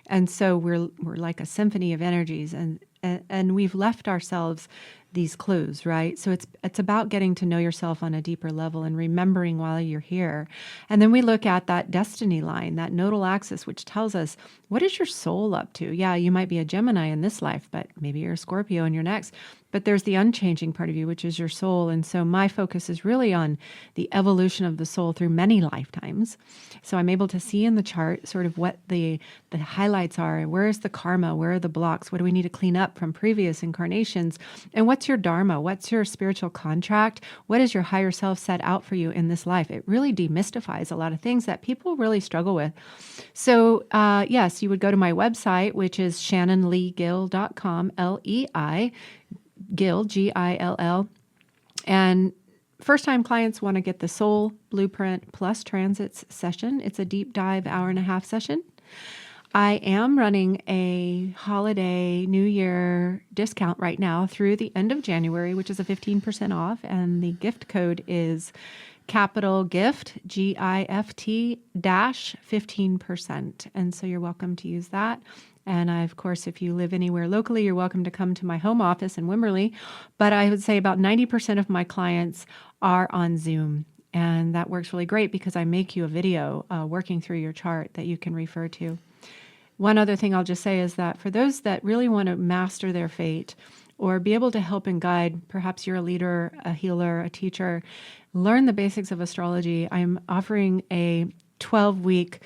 And so we're like a symphony of energies, and we've left ourselves these clues, right? So it's about getting to know yourself on a deeper level and remembering while you're here. And then we look at that destiny line, that nodal axis, which tells us, what is your soul up to? Yeah, you might be a Gemini in this life, but maybe you're a Scorpio in your next. But there's the unchanging part of you, which is your soul. And so my focus is really on the evolution of the soul through many lifetimes. So I'm able to see in the chart sort of what the highlights are. Where is the karma? Where are the blocks? What do we need to clean up from previous incarnations? And what's your dharma? What's your spiritual contract? What is your higher self set out for you in this life? It really demystifies a lot of things that people really struggle with. So yes, you would go to my website, which is shannonleegill.com, L-E-I, Gill, G-I-L-L. And first-time clients want to get the Soul Blueprint Plus Transits session. It's a deep dive hour-and-a-half session. I am running a holiday New Year discount right now through the end of January, which is a 15% off. And the gift code is capital GIFT, G-I-F-T dash 15%. And so you're welcome to use that. And of course, if you live anywhere locally, you're welcome to come to my home office in Wimberley. But I would say about 90% of my clients are on Zoom. And that works really great because I make you a video working through your chart that you can refer to. One other thing I'll just say is that for those that really want to master their fate or be able to help and guide, perhaps you're a leader, a healer, a teacher, learn the basics of astrology, I'm offering a 12-week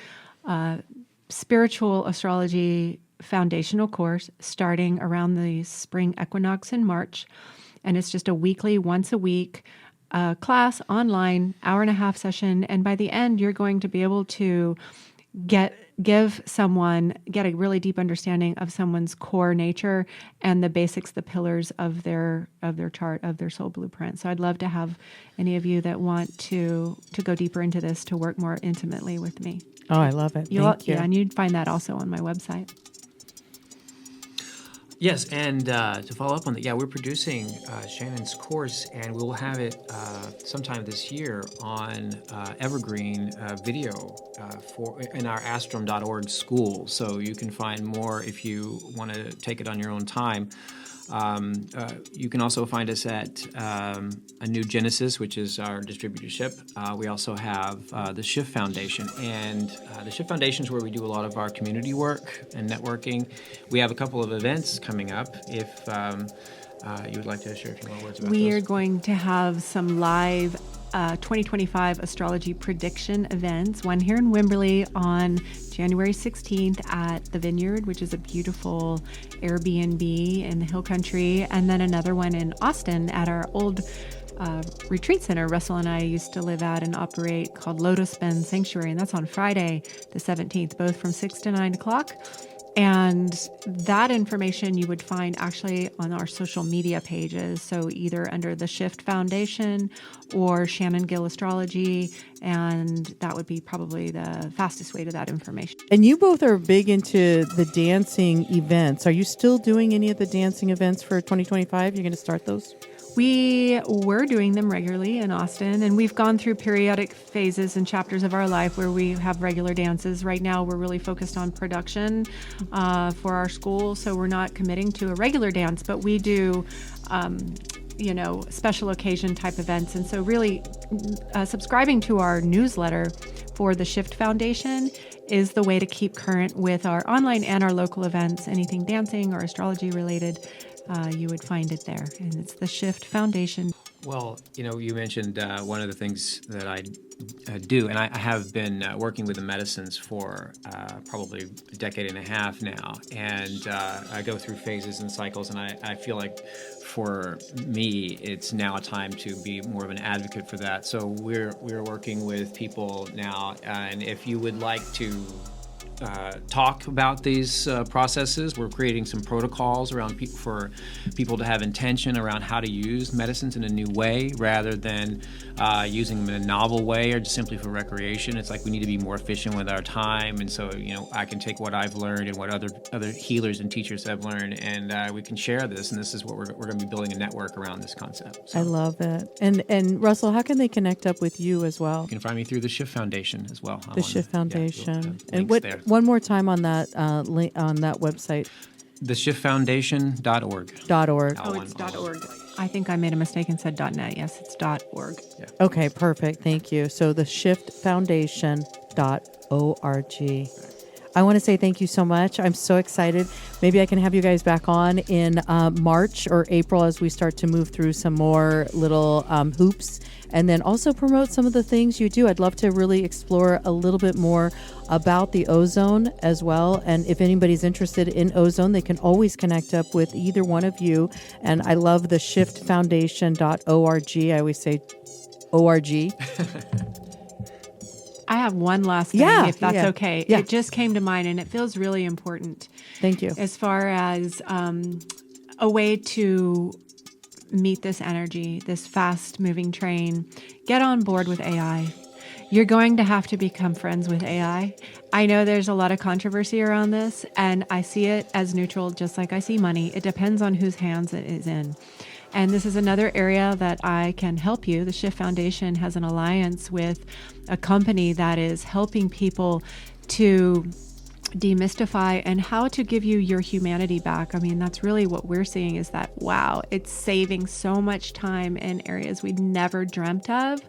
spiritual astrology foundational course starting around the spring equinox in March. And it's just a weekly, once a week class, online, hour-and-a-half session. And by the end, you're going to be able to get a really deep understanding of someone's core nature and the basics, the pillars of their chart, of their soul blueprint. So I'd love to have any of you that want to go deeper into this to work more intimately with me. Oh, I love it. Thank you. Yeah, and you'd find that also on my website. Yes, and to follow up on that, we're producing Shannon's course, and we'll have it sometime this year on Evergreen video in our astrom.org school. So you can find more if you want to take it on your own time. You can also find us at A New Genesis, which is our distributorship. We also have the Shift Foundation. And the Shift Foundation is where we do a lot of our community work and networking. We have a couple of events coming up. If you would like to share a few more words about those. We are going to have some live 2025 Astrology Prediction events, one here in Wimberley on January 16th at the Vineyard, which is a beautiful Airbnb in the Hill Country, and then another one in Austin at our old retreat center Russell and I used to live at and operate, called Lotus Bend Sanctuary, and that's on Friday the 17th, both from 6 to 9 o'clock. And that information you would find actually on our social media pages. So either under the Shift Foundation or Shannon Gill Astrology. And that would be probably the fastest way to that information. And you both are big into the dancing events. Are you still doing any of the dancing events for 2025? You're going to start those? We were doing them regularly in Austin, and we've gone through periodic phases and chapters of our life where we have regular dances. Right now, we're really focused on production for our school, so we're not committing to a regular dance, but we do special occasion type events. And so really subscribing to our newsletter for the Shift Foundation is the way to keep current with our online and our local events. Anything dancing or astrology related, you would find it there. And it's the Shift Foundation. Well, you mentioned one of the things that I do, and I have been working with the medicines for probably a decade and a half now, and I go through phases and cycles, and I feel like for me, it's now a time to be more of an advocate for that. So we're working with people now, and if you would like to talk about these processes. We're creating some protocols around for people to have intention around how to use medicines in a new way rather than using them in a novel way or just simply for recreation. It's like we need to be more efficient with our time. And so, I can take what I've learned and what other healers and teachers have learned, and we can share this. And this is what we're going to be building a network around this concept. So I love it. And Russell, how can they connect up with you as well? you can find me through the Shift Foundation as well. The Shift Foundation. And there. one more time on that link on that website. theshiftfoundation.org. .org. Oh, it's .org. I think I made a mistake and said .net. Yes, it's .org. Yeah. Okay, perfect. Thank you. So the shiftfoundation.org. I want to say thank you so much. I'm so excited. Maybe I can have you guys back on in March or April as we start to move through some more little hoops, and then also promote some of the things you do. I'd love to really explore a little bit more about the ozone as well. And if anybody's interested in ozone, they can always connect up with either one of you. And I love the shiftfoundation.org. I always say ORG. I have one last thing, if that's okay. Yeah. It just came to mind, and it feels really important. Thank you. As far as a way to meet this energy, this fast-moving train, get on board with AI. You're going to have to become friends with AI. I know there's a lot of controversy around this, and I see it as neutral, just like I see money. It depends on whose hands it is in. And this is another area that I can help you. The Shift Foundation has an alliance with a company that is helping people to demystify and how to give you your humanity back. I mean, that's really what we're seeing is that, wow, it's saving so much time in areas we never dreamt of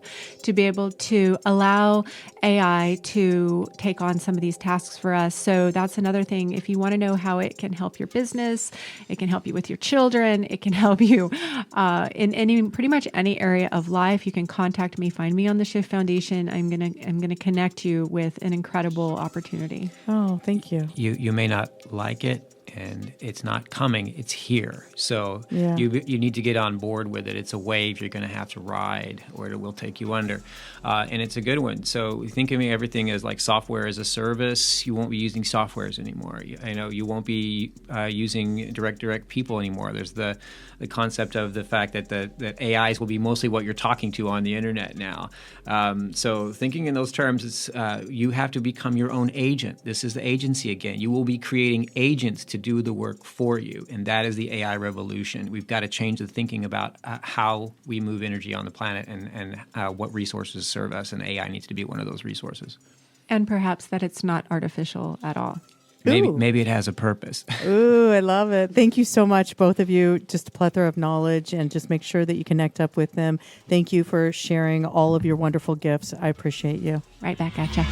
to be able to allow AI to take on some of these tasks for us. So that's another thing. If you want to know how it can help your business, it can help you with your children, it can help you in pretty much any area of life, you can contact me, find me on the Shift Foundation. I'm gonna connect you with an incredible opportunity. Oh, thank you. You may not like it, and it's not coming, it's here. So Yeah. you need to get on board with it. It's a wave you're going to have to ride, or it will take you under. And it's a good one. So think of everything as like software as a service. You won't be using softwares anymore. You won't be using direct people anymore. There's the concept of the fact that AIs will be mostly what you're talking to on the internet now. So thinking in those terms, it's, you have to become your own agent. This is the agency again. You will be creating agents to do the work for you, and that is the AI revolution. We've got to change the thinking about how we move energy on the planet and what resources serve us, and AI needs to be one of those resources. And perhaps that it's not artificial at all. Maybe it has a purpose. Ooh, I love it. Thank you so much, both of you. Just a plethora of knowledge, and just make sure that you connect up with them. Thank you for sharing all of your wonderful gifts. I appreciate you. Right back at you.